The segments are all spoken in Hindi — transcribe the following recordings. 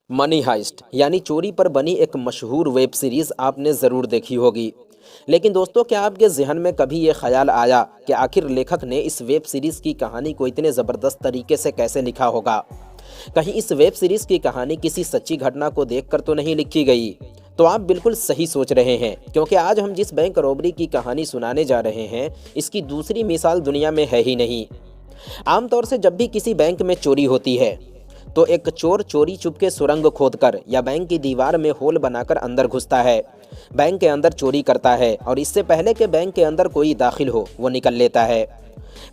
मनी हाइस्ट यानी चोरी पर बनी एक मशहूर वेब सीरीज आपने ज़रूर देखी होगी। लेकिन दोस्तों, क्या आपके जहन में कभी ये ख्याल आया कि आखिर लेखक ने इस वेब सीरीज की कहानी को इतने ज़बरदस्त तरीके से कैसे लिखा होगा? कहीं इस वेब सीरीज की कहानी किसी सच्ची घटना को देखकर तो नहीं लिखी गई? तो आप बिल्कुल सही सोच रहे हैं, क्योंकि आज हम जिस बैंक रॉबरी की कहानी सुनाने जा रहे हैं, इसकी दूसरी मिसाल दुनिया में है ही नहीं। आमतौर से जब भी किसी बैंक में चोरी होती है तो एक चोर चोरी चुपके सुरंग खोदकर या बैंक की दीवार में होल बनाकर अंदर घुसता है, बैंक के अंदर चोरी करता है और इससे पहले कि बैंक के अंदर कोई दाखिल हो वो निकल लेता है।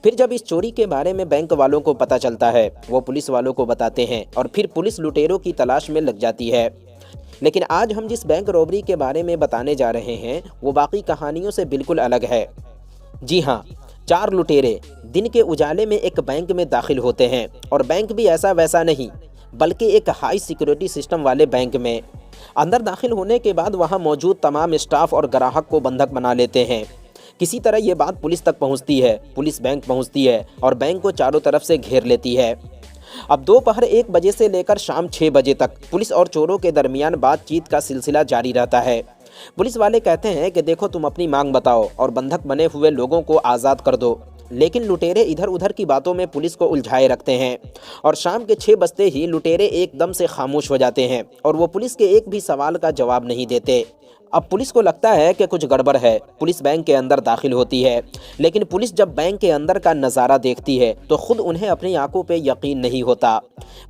फिर जब इस चोरी के बारे में बैंक वालों को पता चलता है, वो पुलिस वालों को बताते हैं और फिर पुलिस लुटेरों की तलाश में लग जाती है। लेकिन आज हम जिस बैंक रॉबरी के बारे में बताने जा रहे हैं वो बाकी कहानियों से बिल्कुल अलग है। जी हाँ, चार लुटेरे दिन के उजाले में एक बैंक में दाखिल होते हैं, और बैंक भी ऐसा वैसा नहीं बल्कि एक हाई सिक्योरिटी सिस्टम वाले बैंक में। अंदर दाखिल होने के बाद वहां मौजूद तमाम स्टाफ और ग्राहक को बंधक बना लेते हैं। किसी तरह ये बात पुलिस तक पहुंचती है, पुलिस बैंक पहुंचती है और बैंक को चारों तरफ से घेर लेती है। अब दोपहर 1 बजे से लेकर शाम 6 बजे तक पुलिस और चोरों के दरमियान बातचीत का सिलसिला जारी रहता है। पुलिस वाले कहते हैं कि देखो, तुम अपनी मांग बताओ और बंधक बने हुए लोगों को आज़ाद कर दो। लेकिन लुटेरे इधर उधर की बातों में पुलिस को उलझाए रखते हैं और शाम के 6 बजते ही लुटेरे एकदम से खामोश हो जाते हैं और वो पुलिस के एक भी सवाल का जवाब नहीं देते। अब पुलिस को लगता है कि कुछ गड़बड़ है। पुलिस बैंक के अंदर दाखिल होती है, लेकिन पुलिस जब बैंक के अंदर का नज़ारा देखती है तो खुद उन्हें अपनी आंखों पे यकीन नहीं होता।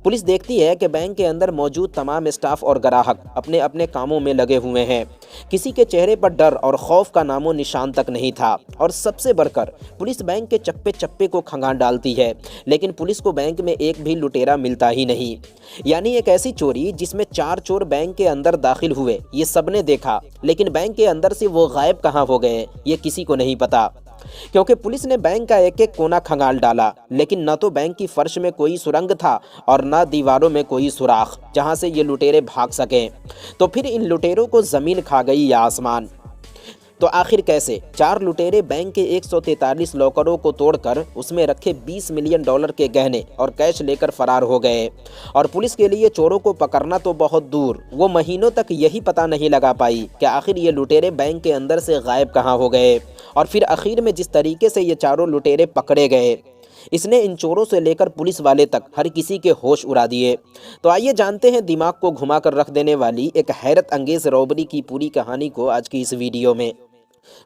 पुलिस देखती है कि बैंक के अंदर मौजूद तमाम स्टाफ और ग्राहक अपने अपने कामों में लगे हुए हैं। किसी के चेहरे पर डर और खौफ का नामो निशान तक नहीं था। और सबसे बढ़कर पुलिस बैंक के चप्पे चप्पे को खंगाल डालती है, लेकिन पुलिस को बैंक में एक भी लुटेरा मिलता ही नहीं। यानी एक ऐसी चोरी जिसमें 4 चोर बैंक के अंदर दाखिल हुए, ये सबने देखा, लेकिन बैंक के अंदर से वो गायब कहाँ हो गए ये किसी को नहीं पता। क्योंकि पुलिस ने बैंक का एक एक कोना खंगाल डाला, लेकिन न तो बैंक की फर्श में कोई सुरंग था और न दीवारों में कोई सुराख जहां से ये लुटेरे भाग सकें। तो फिर इन लुटेरों को जमीन खा गई या आसमान? तो आखिर कैसे 4 लुटेरे बैंक के 143 लॉकरों को तोड़कर उसमें रखे $20 मिलियन के गहने और कैश लेकर फरार हो गए? और पुलिस के लिए चोरों को पकड़ना तो बहुत दूर, वो महीनों तक यही पता नहीं लगा पाई कि आखिर ये लुटेरे बैंक के अंदर से गायब कहाँ हो गए। और फिर आखिर में जिस तरीके से ये चारों लुटेरे पकड़े गए, इसने इन चोरों से लेकर पुलिस वाले तक हर किसी के होश उड़ा दिए। तो आइए जानते हैं दिमाग को घुमा कर रख देने वाली एक हैरत अंगेज रॉबरी की पूरी कहानी को आज की इस वीडियो में।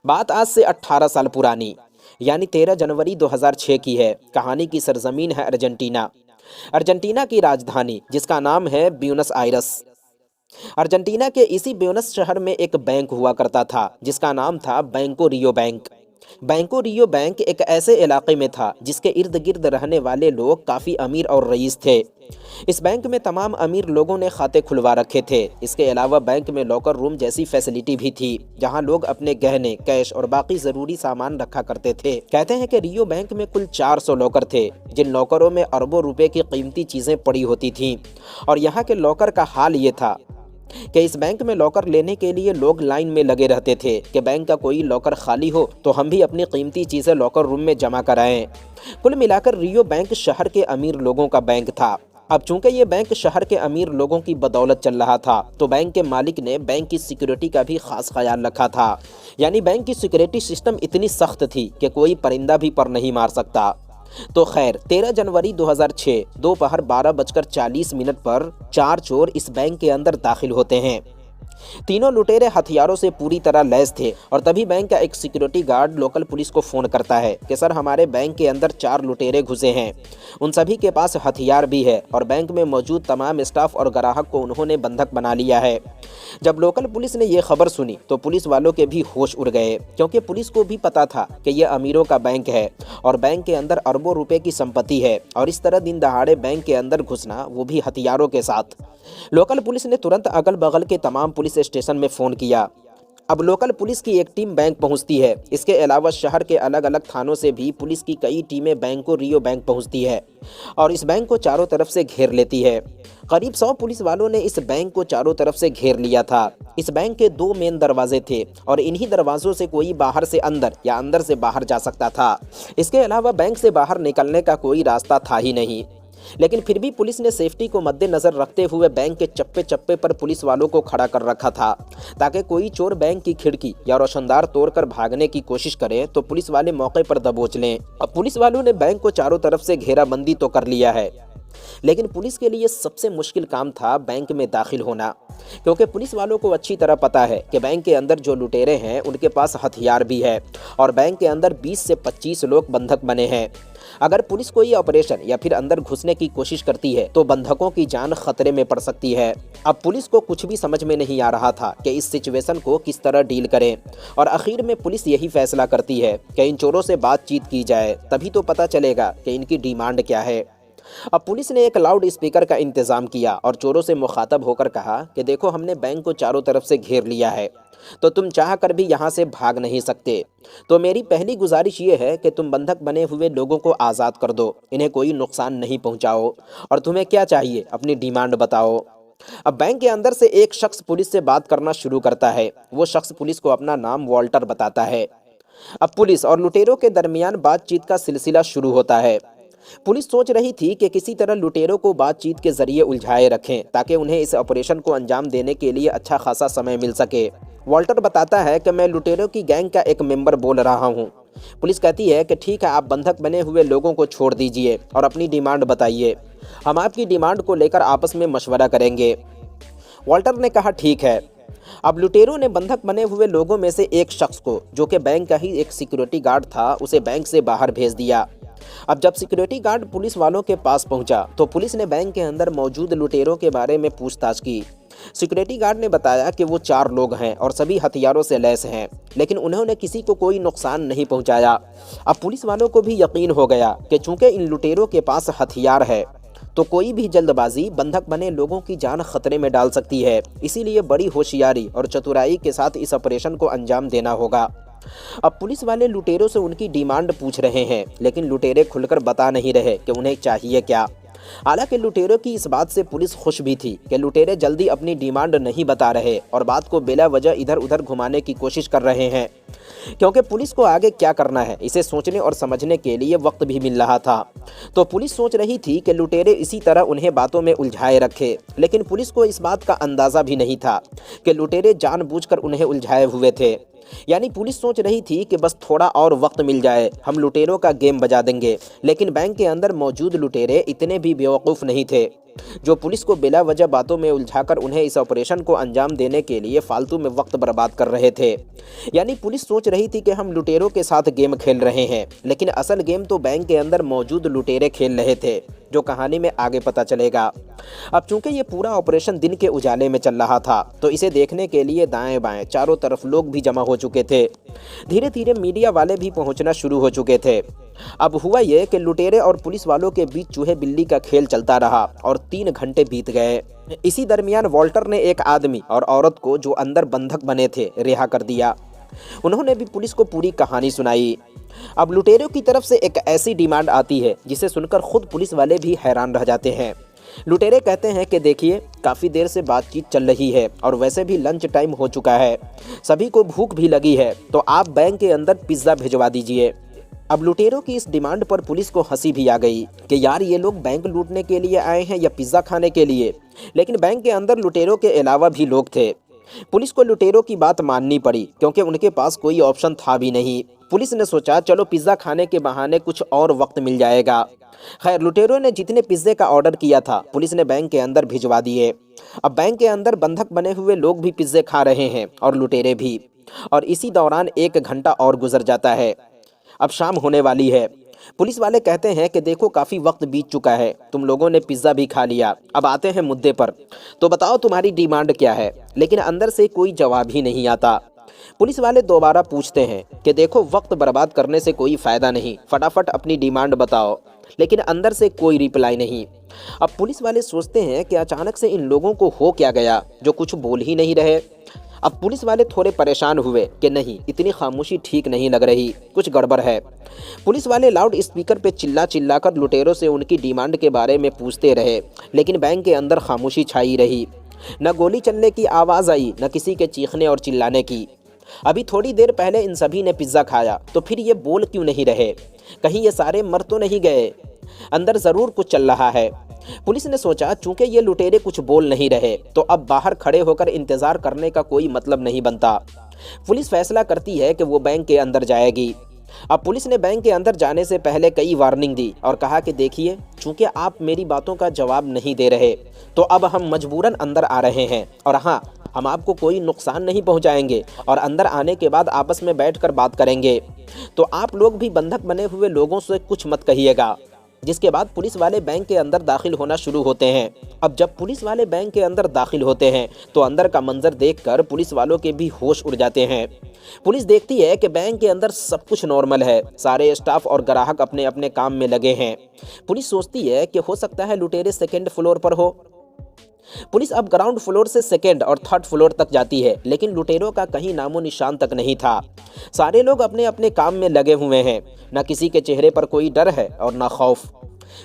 बात आज से 18 साल पुरानी यानी 13 जनवरी 2006 की है। कहानी की सरजमीन है अर्जेंटीना। अर्जेंटीना की राजधानी जिसका नाम है ब्यूनस आयरस। अर्जेंटीना के इसी ब्यूनस शहर में एक बैंक हुआ करता था जिसका नाम था बैंको रियो बैंक। बैंको रियो बैंक एक ऐसे इलाके में था जिसके इर्द गिर्द रहने वाले लोग काफ़ी अमीर और रईस थे। इस बैंक में तमाम अमीर लोगों ने खाते खुलवा रखे थे। इसके अलावा बैंक में लॉकर रूम जैसी फैसिलिटी भी थी जहां लोग अपने गहने, कैश और बाकी ज़रूरी सामान रखा करते थे। कहते हैं कि रियो बैंक में कुल 400 लॉकर थे, जिन लॉकरों में अरबों रुपए की कीमती चीज़ें पड़ी होती थीं। और यहाँ के लॉकर का हाल ये था कि इस बैंक में लॉकर लेने के लिए लोग लाइन में लगे रहते थे कि बैंक का कोई लॉकर खाली हो तो हम भी अपनी कीमती चीज़ें लॉकर रूम में जमा कराएं। कुल मिलाकर रियो बैंक शहर के अमीर लोगों का बैंक था। अब चूंकि ये बैंक शहर के अमीर लोगों की बदौलत चल रहा था, तो बैंक के मालिक ने बैंक की सिक्योरिटी का भी खास ख्याल रखा था। यानी बैंक की सिक्योरिटी सिस्टम इतनी सख्त थी कि कोई परिंदा भी पर नहीं मार सकता। तो खैर, 13 जनवरी 2006 दोपहर 12:40 पर 4 चोर इस बैंक के अंदर दाखिल होते हैं। तीनों लुटेरे हथियारों से पूरी तरह लैस थे और तभी बैंक का एक सिक्योरिटी गार्ड लोकल पुलिस को फ़ोन करता है कि सर, हमारे बैंक के अंदर 4 लुटेरे घुसे हैं। उन सभी के पास हथियार भी है और बैंक में मौजूद तमाम स्टाफ और ग्राहक को उन्होंने बंधक बना लिया है। जब लोकल पुलिस ने यह खबर सुनी तो पुलिस वालों के भी होश उड़ गए, क्योंकि पुलिस को भी पता था कि यह अमीरों का बैंक है और बैंक के अंदर अरबों रुपए की संपत्ति है, और इस तरह दिन दहाड़े बैंक के अंदर घुसना, वो भी हथियारों के साथ। लोकल पुलिस ने तुरंत अगल बगल के तमाम पुलिस स्टेशन में फ़ोन किया। अब लोकल पुलिस की एक टीम बैंक पहुंचती है। इसके अलावा शहर के अलग अलग थानों से भी पुलिस की कई टीमें बैंको रियो बैंक पहुंचती है और इस बैंक को चारों तरफ से घेर लेती है। करीब 100 पुलिस वालों ने इस बैंक को चारों तरफ से घेर लिया था। इस बैंक के 2 मेन दरवाजे थे और इन्हीं दरवाजों से कोई बाहर से अंदर या अंदर से बाहर जा सकता था। इसके अलावा बैंक से बाहर निकलने का कोई रास्ता था ही नहीं। लेकिन फिर भी पुलिस ने सेफ्टी को मद्देनजर रखते हुए बैंक के चप्पे चप्पे पर पुलिस वालों को खड़ा कर रखा था, ताकि कोई चोर बैंक की खिड़की या रोशनदार तोड़कर भागने की कोशिश करे तो पुलिस वाले मौके पर दबोच लें। अब पुलिस वालों ने बैंक को चारों तरफ से घेराबंदी तो कर लिया है, लेकिन पुलिस के लिए सबसे मुश्किल काम था बैंक में दाखिल होना, क्योंकि पुलिस वालों को अच्छी तरह पता है कि बैंक के अंदर जो लुटेरे हैं उनके पास हथियार भी है और बैंक के अंदर 20 से 25 लोग बंधक बने हैं। अगर पुलिस कोई ऑपरेशन या फिर अंदर घुसने की कोशिश करती है तो बंधकों की जान खतरे में पड़ सकती है। अब पुलिस को कुछ भी समझ में नहीं आ रहा था कि इस सिचुएशन को किस तरह डील करें, और आखिर में पुलिस यही फैसला करती है कि इन चोरों से बातचीत की जाए, तभी तो पता चलेगा कि इनकी डिमांड क्या है। अब पुलिस ने एक लाउड स्पीकर का इंतजाम किया और चोरों से मुखातब होकर कहा कि देखो, हमने बैंक को चारों तरफ से घेर लिया है, तो तुम चाह कर भी यहाँ से भाग नहीं सकते। तो मेरी पहली गुजारिश ये है कि तुम बंधक बने हुए लोगों को आज़ाद कर दो, इन्हें कोई नुकसान नहीं पहुँचाओ, और तुम्हें क्या चाहिए अपनी डिमांड बताओ। अब बैंक के अंदर से एक शख्स पुलिस से बात करना शुरू करता है। वो शख्स पुलिस को अपना नाम वॉल्टर बताता है। अब पुलिस और लुटेरों के दरमियान बातचीत का सिलसिला शुरू होता है। पुलिस सोच रही थी कि किसी तरह लुटेरों को बातचीत के जरिए उलझाए रखें, ताकि उन्हें इस ऑपरेशन को अंजाम देने के लिए अच्छा खासा समय मिल सके। वॉल्टर बताता है कि मैं लुटेरों की गैंग का एक मेंबर बोल रहा हूं। पुलिस कहती है कि ठीक है, आप बंधक बने हुए लोगों को छोड़ दीजिए और अपनी डिमांड बताइए, हम आपकी डिमांड को लेकर आपस में मशवरा करेंगे। वॉल्टर ने कहा ठीक है। अब लुटेरों ने बंधक बने हुए लोगों में से एक शख्स को, जो कि बैंक का ही एक सिक्योरिटी गार्ड था, उसे बैंक से बाहर भेज दिया। अब जब सिक्योरिटी गार्ड पुलिस वालों के पास पहुंचा तो पुलिस ने बैंक के अंदर मौजूद लुटेरों के बारे में पूछताछ की। सिक्योरिटी गार्ड ने बताया कि वो 4 लोग हैं और सभी हथियारों से लैस हैं, लेकिन उन्होंने किसी को कोई नुकसान नहीं पहुंचाया। अब पुलिस वालों को भी यकीन हो गया कि चूंकि इन लुटेरों के पास हथियार है तो कोई भी जल्दबाजी बंधक बने लोगों की जान खतरे में डाल सकती है, इसीलिए बड़ी होशियारी और चतुराई के साथ इस ऑपरेशन को अंजाम देना होगा। अब पुलिस वाले लुटेरों से उनकी डिमांड पूछ रहे हैं, लेकिन लुटेरे खुलकर बता नहीं रहे कि उन्हें चाहिए क्या। हालांकि लुटेरों की इस बात से पुलिस खुश भी थी कि लुटेरे जल्दी अपनी डिमांड नहीं बता रहे और बात को बेला वजह इधर उधर घुमाने की कोशिश कर रहे हैं, क्योंकि पुलिस को आगे क्या करना है इसे सोचने और समझने के लिए वक्त भी मिल रहा था। तो पुलिस सोच रही थी कि लुटेरे इसी तरह उन्हें बातों में उलझाए रखे, लेकिन पुलिस को इस बात का अंदाज़ा भी नहीं था कि लुटेरे जानबूझकर उन्हें उलझाए हुए थे। यानी पुलिस सोच रही थी कि बस थोड़ा और वक्त मिल जाए, हम लुटेरों का गेम बजा देंगे। लेकिन बैंक के अंदर मौजूद लुटेरे इतने भी बेवकूफ़ नहीं थे जो पुलिस को बिला वजह बातों में उलझाकर उन्हें इस ऑपरेशन को अंजाम देने के लिए फालतू में वक्त बर्बाद कर रहे थे। यानी पुलिस सोच रही थी कि हम लुटेरों के साथ गेम खेल रहे हैं, लेकिन असल गेम तो बैंक के अंदर मौजूद लुटेरे खेल रहे थे, जो कहानी में आगे पता चलेगा। अब चूंकि ये पूरा ऑपरेशन दिन के उजाले में चल रहा था, तो इसे देखने के लिए दाएं बाएं चारों तरफ लोग भी जमा हो चुके थे। धीरे धीरे मीडिया वाले भी पहुंचना शुरू हो चुके थे। अब हुआ ये कि लुटेरे और पुलिस वालों के बीच चूहे बिल्ली का खेल चलता रहा और 3 घंटे बीत गए। इसी दरमियान वॉल्टर ने एक आदमी और औरत को, जो अंदर बंधक बने थे, रिहा कर दिया। उन्होंने भी पुलिस को पूरी कहानी सुनाई। अब लुटेरों की तरफ से एक ऐसी डिमांड आती है जिसे सुनकर खुद पुलिस वाले भी हैरान रह जाते हैं। लुटेरे कहते हैं कि देखिए, काफ़ी देर से बातचीत चल रही है और वैसे भी लंच टाइम हो चुका है, सभी को भूख भी लगी है, तो आप बैंक के अंदर पिज़्ज़ा भिजवा दीजिए। अब लुटेरों की इस डिमांड पर पुलिस को हंसी भी आ गई कि यार, ये लोग बैंक लूटने के लिए आए हैं या पिज़्ज़ा खाने के लिए। लेकिन बैंक के अंदर लुटेरों के अलावा भी लोग थे। पुलिस को लुटेरों की बात माननी पड़ी, क्योंकि उनके पास कोई ऑप्शन था भी नहीं। पुलिस ने सोचा चलो पिज़्ज़ा खाने के बहाने कुछ और वक्त मिल जाएगा। खैर, लुटेरों ने जितने पिज़्ज़े का ऑर्डर किया था पुलिस ने बैंक के अंदर भिजवा दिए। अब बैंक के अंदर बंधक बने हुए लोग भी पिज़्ज़े खा रहे हैं और लुटेरे भी, और इसी दौरान 1 घंटा और गुजर जाता है। अब शाम होने वाली है। पुलिस वाले कहते हैं कि देखो, काफ़ी वक्त बीत चुका है, तुम लोगों ने पिज़्ज़ा भी खा लिया, अब आते हैं मुद्दे पर, तो बताओ तुम्हारी डिमांड क्या है। लेकिन अंदर से कोई जवाब ही नहीं आता। पुलिस वाले दोबारा पूछते हैं कि देखो, वक्त बर्बाद करने से कोई फ़ायदा नहीं, फटाफट अपनी डिमांड बताओ। लेकिन अंदर से कोई रिप्लाई नहीं। अब पुलिस वाले सोचते हैं कि अचानक से इन लोगों को हो क्या गया जो कुछ बोल ही नहीं रहे। अब पुलिस वाले थोड़े परेशान हुए कि नहीं, इतनी खामोशी ठीक नहीं लग रही, कुछ गड़बड़ है। पुलिस वाले लाउड स्पीकर पे चिल्ला चिल्ला कर लुटेरों से उनकी डिमांड के बारे में पूछते रहे, लेकिन बैंक के अंदर खामोशी छाई रही। न गोली चलने की आवाज़ आई, न किसी के चीखने और चिल्लाने की। अभी थोड़ी देर पहले इन सभी ने पिज़्ज़ा खाया, तो फिर ये बोल क्यों नहीं रहे? कहीं ये सारे मर तो नहीं गए? अंदर ज़रूर कुछ चल रहा है। पुलिस ने सोचा चूंकि ये लुटेरे कुछ बोल नहीं रहे तो अब बाहर खड़े होकर इंतज़ार करने का कोई मतलब नहीं बनता। पुलिस फैसला करती है कि वो बैंक के अंदर जाएगी। अब पुलिस ने बैंक के अंदर जाने से पहले कई वार्निंग दी और कहा कि देखिए, चूंकि आप मेरी बातों का जवाब नहीं दे रहे तो अब हम मजबूरन अंदर आ रहे हैं, और हाँ, हम आपको कोई नुकसान नहीं पहुंचाएंगे और अंदर आने के बाद आपस में बैठकर बात करेंगे। तो आप लोग भी बंधक बने हुए लोगों से कुछ मत कहिएगा। जिसके बाद पुलिस वाले बैंक के अंदर दाखिल होना शुरू होते हैं। अब जब पुलिस वाले बैंक के अंदर दाखिल होते हैं तो अंदर का मंजर देखकर पुलिस वालों के भी होश उड़ जाते हैं। पुलिस देखती है कि बैंक के अंदर सब कुछ नॉर्मल है, सारे स्टाफ और ग्राहक अपने अपने काम में लगे हैं। पुलिस सोचती है कि हो सकता है लुटेरे सेकेंड फ्लोर पर हो। पुलिस अब ग्राउंड फ्लोर से सेकेंड और थर्ड फ्लोर तक जाती है, लेकिन लुटेरों का कहीं नामो निशान तक नहीं था। सारे लोग अपने अपने काम में लगे हुए हैं, न किसी के चेहरे पर कोई डर है और न खौफ।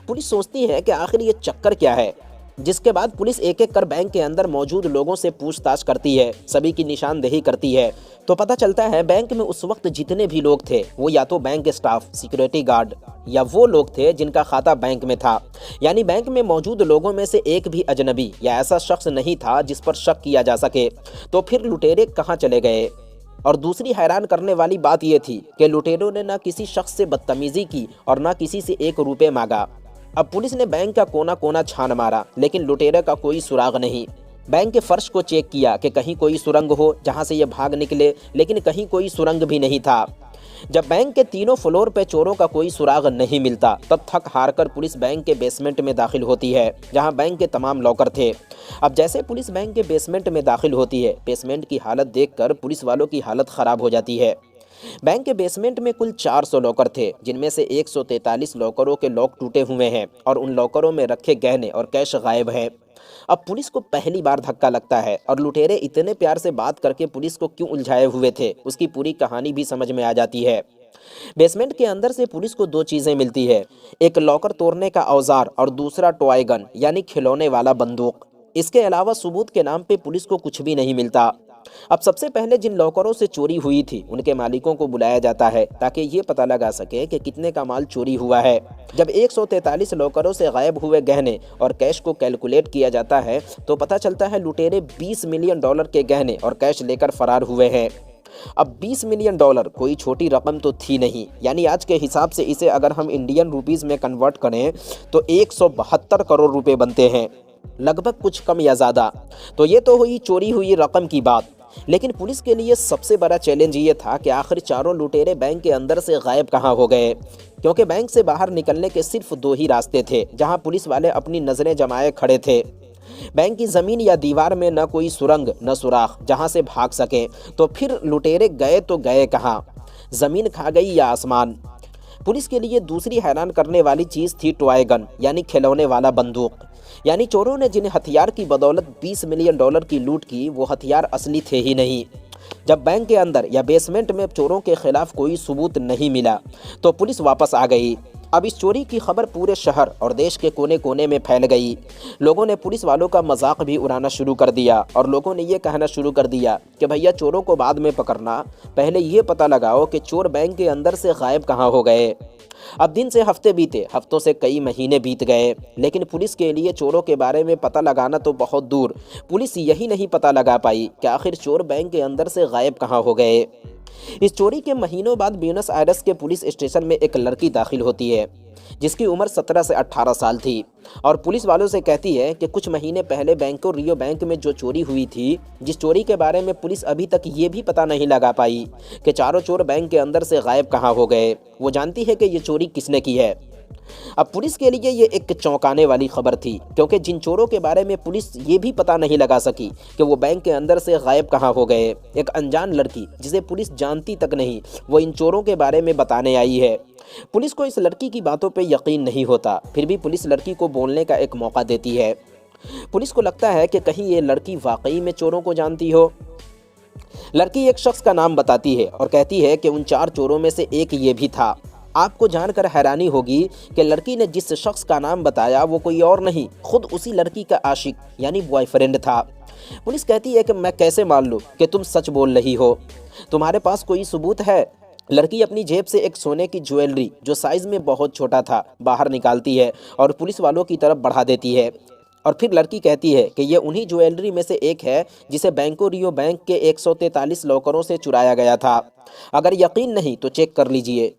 पुलिस सोचती है कि आखिर ये चक्कर क्या है। जिसके बाद पुलिस एक एक कर बैंक के अंदर मौजूद लोगों से पूछताछ करती है, सभी की निशानदेही करती है। तो पता चलता है बैंक में उस वक्त जितने भी लोग थे वो या तो बैंक स्टाफ, सिक्योरिटी गार्ड, या वो लोग थे जिनका खाता बैंक में था। यानी बैंक में मौजूद लोगों में से एक भी अजनबी या ऐसा शख्स नहीं था जिस पर शक किया जा सके। तो फिर लुटेरे कहाँ चले गए? और दूसरी हैरान करने वाली बात यह थी कि लुटेरों ने ना किसी शख्स से बदतमीजी की और ना किसी से 1 रुपये मांगा। अब पुलिस ने बैंक का कोना कोना छान मारा, लेकिन लुटेरे का कोई सुराग नहीं। बैंक के फर्श को चेक किया कि कहीं कोई सुरंग हो जहां से ये भाग निकले, लेकिन कहीं कोई सुरंग भी नहीं था। जब बैंक के तीनों फ्लोर पे चोरों का कोई सुराग नहीं मिलता, तब थक हार कर पुलिस बैंक के बेसमेंट में दाखिल होती है, जहां बैंक के तमाम लॉकर थे। अब जैसे पुलिस बैंक के बेसमेंट में दाखिल होती है, बेसमेंट की हालत देखकर पुलिस वालों की हालत ख़राब हो जाती है। बैंक के बेसमेंट में कुल 400 लॉकर थे, जिनमें से 143 लॉकरों के लॉक टूटे हुए हैं और उन लॉकरों में रखे गहने और कैश गायब हैं। अब पुलिस को पहली बार धक्का लगता है और लुटेरे इतने प्यार से बात करके पुलिस को क्यों उलझाए हुए थे, उसकी पूरी कहानी भी समझ में आ जाती है। बेसमेंट के अंदर से पुलिस को 2 चीज़ें मिलती है, एक लॉकर तोड़ने का औजार और दूसरा टॉय गन यानी खिलौने वाला बंदूक। इसके अलावा सबूत के नाम पे पुलिस को कुछ भी नहीं मिलता। अब सबसे पहले जिन लॉकरों से चोरी हुई थी उनके मालिकों को बुलाया जाता है ताकि ये पता लगा सके कि कितने का माल चोरी हुआ है। जब 143 लॉकरों से गायब हुए गहने और कैश को कैलकुलेट किया जाता है तो पता चलता है लुटेरे $20 मिलियन के गहने और कैश लेकर फरार हुए हैं। अब $20 मिलियन कोई छोटी रकम तो थी नहीं, यानी आज के हिसाब से इसे अगर हम इंडियन रुपीज़ में कन्वर्ट करें तो 172 करोड़ रुपए बनते हैं, लगभग कुछ कम या ज़्यादा। तो ये तो हुई चोरी हुई रकम की बात, लेकिन पुलिस के लिए सबसे बड़ा चैलेंज ये था कि आखिर चारों लुटेरे बैंक के अंदर से गायब कहाँ हो गए, क्योंकि बैंक से बाहर निकलने के सिर्फ 2 ही रास्ते थे जहां पुलिस वाले अपनी नज़रें जमाए खड़े थे। बैंक की ज़मीन या दीवार में न कोई सुरंग न सुराख जहां से भाग सकें, तो फिर लुटेरे गए तो गए कहाँ? ज़मीन खा गई या आसमान? पुलिस के लिए दूसरी हैरान करने वाली चीज़ थी टॉय गन यानी खिलौने वाला बंदूक। यानी चोरों ने जिन हथियार की बदौलत $20 मिलियन की लूट की, वो हथियार असली थे ही नहीं। जब बैंक के अंदर या बेसमेंट में चोरों के खिलाफ कोई सबूत नहीं मिला तो पुलिस वापस आ गई। अब इस चोरी की खबर पूरे शहर और देश के कोने कोने में फैल गई। लोगों ने पुलिस वालों का मजाक भी उड़ाना शुरू कर दिया और लोगों ने ये कहना शुरू कर दिया कि भैया चोरों को बाद में पकड़ना, पहले ये पता लगाओ कि चोर बैंक के अंदर से गायब कहाँ हो गए। अब दिन से हफ्ते बीते, हफ्तों से कई महीने बीत गए, लेकिन पुलिस के लिए चोरों के बारे में पता लगाना तो बहुत दूर, पुलिस यही नहीं पता लगा पाई कि आखिर चोर बैंक के अंदर से गायब कहाँ हो गए। इस चोरी के महीनों बाद ब्यूनस आयर्स के पुलिस स्टेशन में एक लड़की दाखिल होती है जिसकी उम्र 17 से 18 साल थी और पुलिस वालों से कहती है कि कुछ महीने पहले बैंको रियो बैंक में जो चोरी हुई थी, जिस चोरी के बारे में पुलिस अभी तक ये भी पता नहीं लगा पाई कि चारों चोर बैंक के अंदर से गायब कहाँ हो गए, वो जानती है कि ये चोरी किसने की है। अब पुलिस के लिए ये एक चौंकाने वाली खबर थी, क्योंकि जिन चोरों के बारे में पुलिस ये भी पता नहीं लगा सकी कि वो बैंक के अंदर से गायब कहाँ हो गए, एक अनजान लड़की जिसे पुलिस जानती तक नहीं, वो इन चोरों के बारे में बताने आई है। पुलिस को इस लड़की की बातों पे यकीन नहीं होता, फिर भी पुलिस लड़की को बोलने का एक मौका देती है। पुलिस को लगता है कि कहीं ये लड़की वाकई में चोरों को जानती हो। लड़की एक शख्स का नाम बताती है और कहती है कि उन 4 चोरों में से एक ये भी था। आपको जानकर हैरानी होगी कि लड़की ने जिस शख्स का नाम बताया वो कोई और नहीं, खुद उसी लड़की का आशिक यानी बॉयफ्रेंड था। पुलिस कहती है कि मैं कैसे मान लूँ कि तुम सच बोल रही हो, तुम्हारे पास कोई सबूत है? लड़की अपनी जेब से एक सोने की ज्वेलरी जो साइज में बहुत छोटा था बाहर निकालती है और पुलिस वालों की तरफ बढ़ा देती है। और फिर लड़की कहती है कि ये उन्हीं ज्वेलरी में से एक है जिसे बैंको रियो बैंक के 143 लॉकरों से चुराया गया था। अगर यकीन नहीं तो चेक कर लीजिए।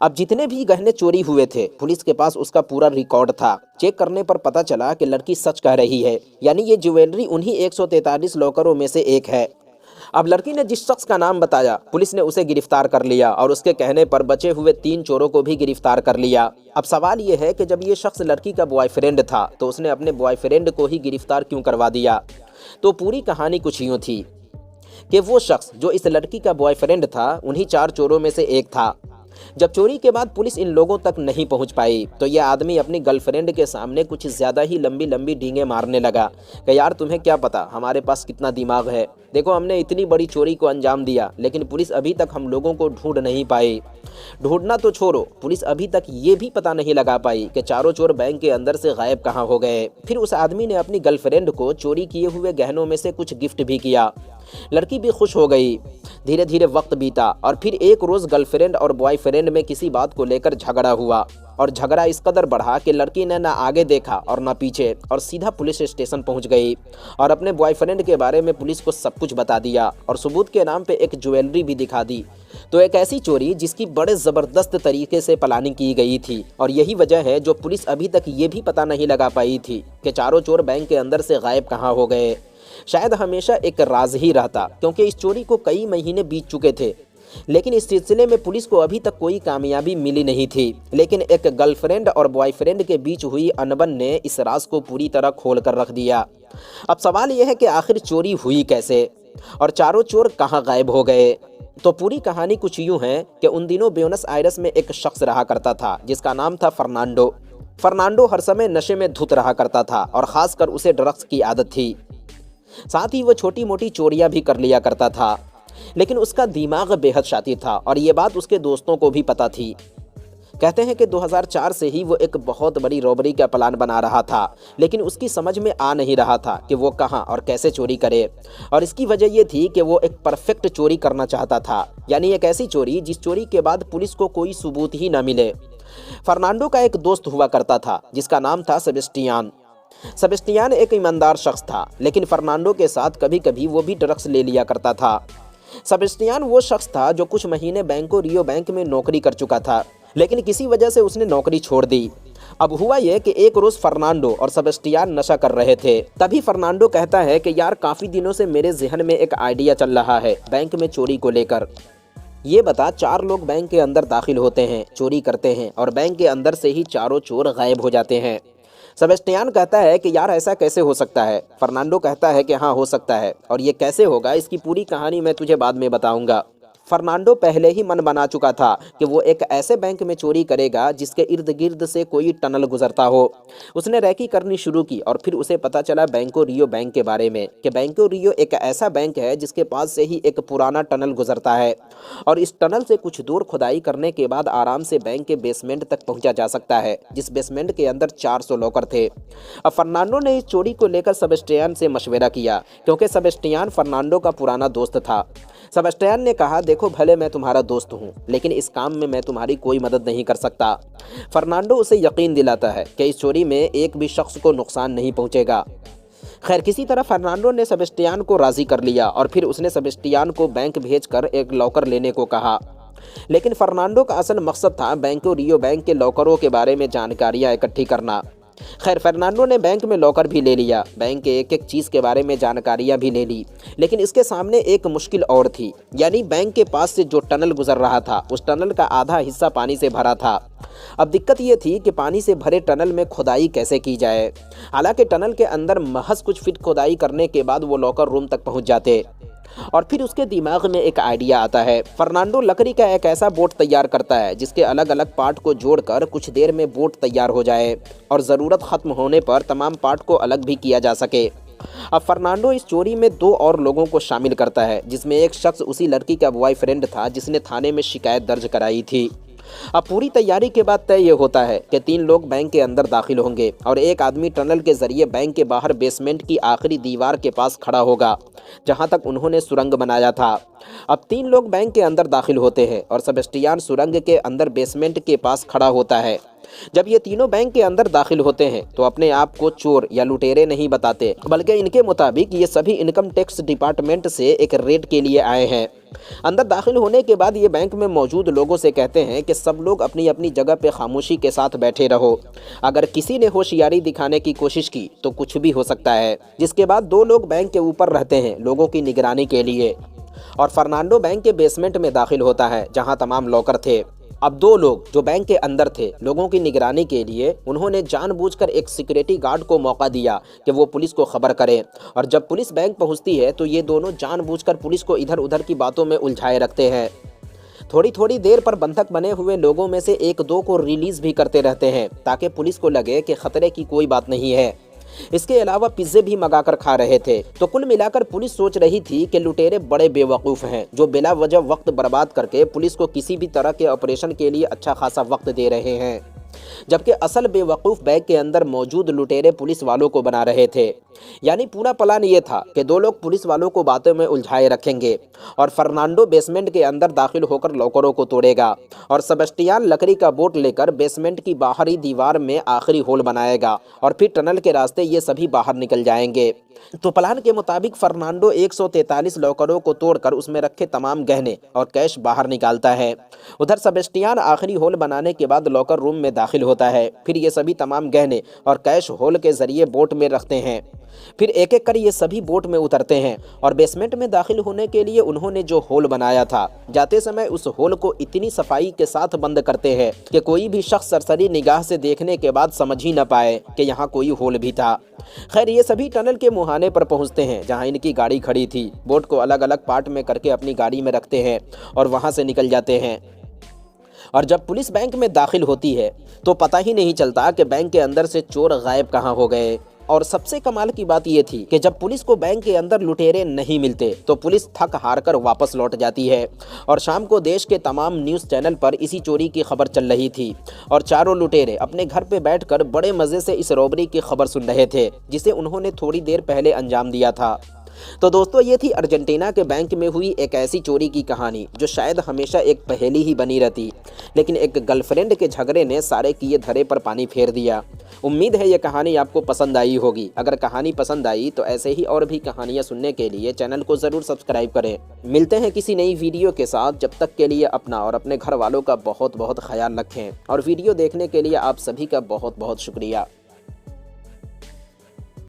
अब जितने भी गहने चोरी हुए थे पुलिस के पास उसका पूरा रिकॉर्ड था। चेक करने पर पता चला कि लड़की सच कह रही है, यानी ये ज्वेलरी उन्हीं 143 लॉकरों में से एक है। अब लड़की ने जिस शख्स का नाम बताया पुलिस ने उसे गिरफ्तार कर लिया और उसके कहने पर बचे हुए 3 चोरों को भी गिरफ्तार कर लिया। अब सवाल ये है कि जब ये शख्स लड़की का बॉयफ्रेंड था तो उसने अपने बॉयफ्रेंड को ही गिरफ्तार क्यों करवा दिया। तो पूरी कहानी कुछ यूँ थी कि वो शख्स जो इस लड़की का बॉयफ्रेंड था उन्हीं 4 चोरों में से एक था। जब चोरी के बाद पुलिस इन लोगों तक नहीं पहुंच पाई तो यह आदमी अपनी गर्लफ्रेंड के सामने कुछ ज़्यादा ही लंबी लंबी डींगे मारने लगा कि यार तुम्हें क्या पता हमारे पास कितना दिमाग है, देखो हमने इतनी बड़ी चोरी को अंजाम दिया लेकिन पुलिस अभी तक हम लोगों को ढूंढ नहीं पाई। ढूंढना तो छोड़ो, पुलिस अभी तक ये भी पता नहीं लगा पाई कि चारों चोर बैंक के अंदर से गायब कहाँ हो गए। फिर उस आदमी ने अपनी गर्लफ्रेंड को चोरी किए हुए गहनों में से कुछ गिफ्ट भी किया। लड़की भी खुश हो गई। धीरे धीरे वक्त बीता और फिर एक रोज़ गर्लफ्रेंड और बॉयफ्रेंड में किसी बात को लेकर झगड़ा हुआ और झगड़ा इस कदर बढ़ा कि लड़की ने ना आगे देखा और ना पीछे और सीधा पुलिस स्टेशन पहुंच गई और अपने बॉयफ्रेंड के बारे में पुलिस को सब कुछ बता दिया और सबूत के नाम पे एक ज्वेलरी भी दिखा दी। तो एक ऐसी चोरी जिसकी बड़े ज़बरदस्त तरीके से प्लानिंग की गई थी और यही वजह है जो पुलिस अभी तक ये भी पता नहीं लगा पाई थी कि चारों चोर बैंक के अंदर से गायब कहाँ हो गए। शायद हमेशा एक राज ही रहता क्योंकि इस चोरी को कई महीने बीत चुके थे लेकिन इस सिलसिले में पुलिस को अभी तक कोई कामयाबी मिली नहीं थी। लेकिन एक गर्लफ्रेंड और बॉयफ्रेंड के बीच हुई अनबन ने इस राज को पूरी तरह खोल कर रख दिया। अब सवाल यह है कि आखिर चोरी हुई कैसे और चारों चोर कहाँ गायब हो गए। तो पूरी कहानी कुछ यूँ है कि उन दिनों ब्यूनस आयरस में एक शख्स रहा करता था जिसका नाम था फर्नांडो। फर्नांडो हर समय नशे में धुत रहा करता था और ख़ासकर उसे ड्रग्स की आदत थी। साथ ही वो छोटी मोटी चोरियां भी कर लिया करता था लेकिन उसका दिमाग बेहद शातिर था और ये बात उसके दोस्तों को भी पता थी। कहते हैं कि 2004 से ही वो एक बहुत बड़ी रॉबरी का प्लान बना रहा था लेकिन उसकी समझ में आ नहीं रहा था कि वो कहां और कैसे चोरी करे। और इसकी वजह ये थी कि वो एक परफेक्ट चोरी करना चाहता था, यानी एक ऐसी चोरी जिस चोरी के बाद पुलिस को कोई सबूत ही ना मिले। फर्नांडो का एक दोस्त हुआ करता था जिसका नाम था सेबेस्टियान। सेबेस्टियान एक ईमानदार शख्स था लेकिन फर्नांडो के साथ कभी कभी वो भी ड्रग्स ले लिया करता था। सेबेस्टियान वो शख्स था जो कुछ महीने बैंको रियो बैंक में नौकरी कर चुका था लेकिन किसी वजह से उसने नौकरी छोड़ दी। अब हुआ यह कि एक रोज़ फर्नांडो और सेबेस्टियान नशा कर रहे थे। तभी फर्नांडो कहता है कि यार काफ़ी दिनों से मेरे जहन में एक आइडिया चल रहा है बैंक में चोरी को लेकर। ये बता 4 लोग बैंक के अंदर दाखिल होते हैं, चोरी करते हैं और बैंक के अंदर से ही चारों चोर गायब हो जाते हैं। सेबेस्टियान कहता है कि यार ऐसा कैसे हो सकता है। फर्नांडो कहता है कि हाँ हो सकता है और ये कैसे होगा इसकी पूरी कहानी मैं तुझे बाद में बताऊंगा। फर्नांडो पहले ही मन बना चुका था कि वो एक ऐसे बैंक में चोरी करेगा जिसके इर्द गिर्द से कोई टनल गुजरता हो। उसने रैकी करनी शुरू की और फिर उसे पता चला बैंको रियो बैंक के बारे में कि बैंको रियो एक ऐसा बैंक है जिसके पास से ही एक पुराना टनल गुजरता है और इस टनल से कुछ दूर खुदाई करने के बाद आराम से बैंक के बेसमेंट तक पहुंचा जा सकता है, जिस बेसमेंट के अंदर 400 लॉकर थे। अब फर्नांडो ने इस चोरी को लेकर सेबेस्टियान से मशवरा किया क्योंकि सेबेस्टियान फर्नांडो का पुराना दोस्त था। सेबेस्टियान ने कहा देखो भले मैं तुम्हारा दोस्त हूँ लेकिन इस काम में मैं तुम्हारी कोई मदद नहीं कर सकता। फर्नांडो उसे यकीन दिलाता है कि इस चोरी में एक भी शख्स को नुकसान नहीं पहुँचेगा। खैर किसी तरह फर्नांडो ने सेबेस्टियान को राज़ी कर लिया और फिर उसने सेबेस्टियान को बैंक भेजकर एक लॉकर लेने को कहा। लेकिन फर्नांडो का असल मकसद था बैंको रियो बैंक के लॉकरों के बारे में जानकारियाँ इकट्ठी करना। खैर फर्नांडो ने बैंक में लॉकर भी ले लिया, बैंक के एक एक चीज़ के बारे में जानकारियां भी ले ली, लेकिन इसके सामने एक मुश्किल और थी, यानी बैंक के पास से जो टनल गुजर रहा था उस टनल का आधा हिस्सा पानी से भरा था। अब दिक्कत ये थी कि पानी से भरे टनल में खुदाई कैसे की जाए। हालांकि टनल के अंदर महज कुछ फीट खुदाई करने के बाद वो लॉकर रूम तक पहुँच जाते और फिर उसके दिमाग में एक आइडिया आता है। फर्नांडो लकड़ी का एक ऐसा बोट तैयार करता है जिसके अलग अलग पार्ट को जोड़कर कुछ देर में बोट तैयार हो जाए और ज़रूरत ख़त्म होने पर तमाम पार्ट को अलग भी किया जा सके। अब फर्नांडो इस चोरी में 2 और लोगों को शामिल करता है जिसमें एक शख्स उसी लड़की का बॉयफ्रेंड था जिसने थाने में शिकायत दर्ज कराई थी। अब पूरी तैयारी के बाद तय ये होता है कि 3 लोग बैंक के अंदर दाखिल होंगे और एक आदमी टनल के जरिए बैंक के बाहर बेसमेंट की आखिरी दीवार के पास खड़ा होगा जहां तक उन्होंने सुरंग बनाया था। अब 3 लोग बैंक के अंदर दाखिल होते हैं और सेबेस्टियन सुरंग के अंदर बेसमेंट के पास खड़ा होता है। जब ये तीनों बैंक के अंदर दाखिल होते हैं तो अपने आप को चोर या लुटेरे नहीं बताते, बल्कि इनके मुताबिक ये सभी इनकम टैक्स डिपार्टमेंट से एक रेड के लिए आए हैं। अंदर दाखिल होने के बाद ये बैंक में मौजूद लोगों से कहते हैं कि सब लोग अपनी अपनी जगह पे खामोशी के साथ बैठे रहो। अगर किसी ने होशियारी दिखाने की कोशिश की तो कुछ भी हो सकता है। जिसके बाद 2 लोग बैंक के ऊपर रहते हैं लोगों की निगरानी के लिए और फर्नांडो बैंक के बेसमेंट में दाखिल होता है जहां तमाम लॉकर थे। अब 2 लोग जो बैंक के अंदर थे लोगों की निगरानी के लिए, उन्होंने जानबूझकर एक सिक्योरिटी गार्ड को मौका दिया कि वो पुलिस को खबर करे और जब पुलिस बैंक पहुंचती है तो ये दोनों जानबूझकर पुलिस को इधर उधर की बातों में उलझाए रखते हैं। थोड़ी थोड़ी देर पर बंधक बने हुए लोगों में से 1-2 को रिलीज भी करते रहते हैं ताकि पुलिस को लगे कि खतरे की कोई बात नहीं है। इसके अलावा पिज्जे भी मंगाकर खा रहे थे। तो कुल मिलाकर पुलिस सोच रही थी कि लुटेरे बड़े बेवकूफ़ हैं जो बिला वजह वक्त बर्बाद करके पुलिस को किसी भी तरह के ऑपरेशन के लिए अच्छा खासा वक्त दे रहे हैं, जबकि असल बेवकूफ़ बैग के अंदर मौजूद लुटेरे पुलिस वालों को बना रहे थे। यानी पूरा प्लान ये था कि 2 लोग पुलिस वालों को बातों में उलझाए रखेंगे और फर्नांडो बेसमेंट के अंदर दाखिल होकर लॉकरों को तोड़ेगा और सेबेस्टियन लकड़ी का बोट लेकर बेसमेंट की बाहरी दीवार में आखिरी होल बनाएगा और फिर टनल के रास्ते ये सभी बाहर निकल जाएंगे। तो प्लान के मुताबिक फर्नांडो 143 लॉकरों को तोड़कर उसमें रखे तमाम गहने और कैश बाहर निकालता है। उधर सेबेस्टियन आखिरी होल बनाने के बाद लॉकर रूम में दाखिल होता है। फिर ये सभी तमाम गहने और कैश होल के जरिए बोट में रखते हैं। फिर एक एक कर ये सभी बोट में उतरते हैं और बेसमेंट में दाखिल होने के लिए उन्होंने जो होल बनाया था, जाते समय उस होल को इतनी सफाई के साथ बंद करते हैं कि कोई भी शख्स सरसरी निगाह से देखने के बाद समझ ही न पाए कि यहाँ कोई होल भी था। खैर ये सभी टनल के मुहाने पर पहुँचते हैं जहाँ इनकी गाड़ी खड़ी थी। बोट को अलग अलग पार्ट में करके अपनी गाड़ी में रखते हैं और वहाँ से निकल जाते हैं। और जब पुलिस बैंक में दाखिल होती है तो पता ही नहीं चलता कि बैंक के अंदर से चोर गायब कहाँ हो गए। और सबसे कमाल की बात यह थी कि जब पुलिस को बैंक के अंदर लुटेरे नहीं मिलते तो पुलिस थक हार कर वापस लौट जाती है और शाम को देश के तमाम न्यूज़ चैनल पर इसी चोरी की खबर चल रही थी और चारों लुटेरे अपने घर पे बैठकर बड़े मज़े से इस रॉबरी की खबर सुन रहे थे जिसे उन्होंने थोड़ी देर पहले अंजाम दिया था। तो दोस्तों ये थी अर्जेंटीना के बैंक में हुई एक ऐसी चोरी की कहानी जो शायद हमेशा एक पहेली ही बनी रहती, लेकिन एक गर्लफ्रेंड के झगड़े ने सारे किए धरे पर पानी फेर दिया। उम्मीद है ये कहानी आपको पसंद आई होगी। अगर कहानी पसंद आई तो ऐसे ही और भी कहानियाँ सुनने के लिए चैनल को ज़रूर सब्सक्राइब करें। मिलते हैं किसी नई वीडियो के साथ। जब तक के लिए अपना और अपने घर वालों का बहुत बहुत ख्याल रखें और वीडियो देखने के लिए आप सभी का बहुत बहुत शुक्रिया।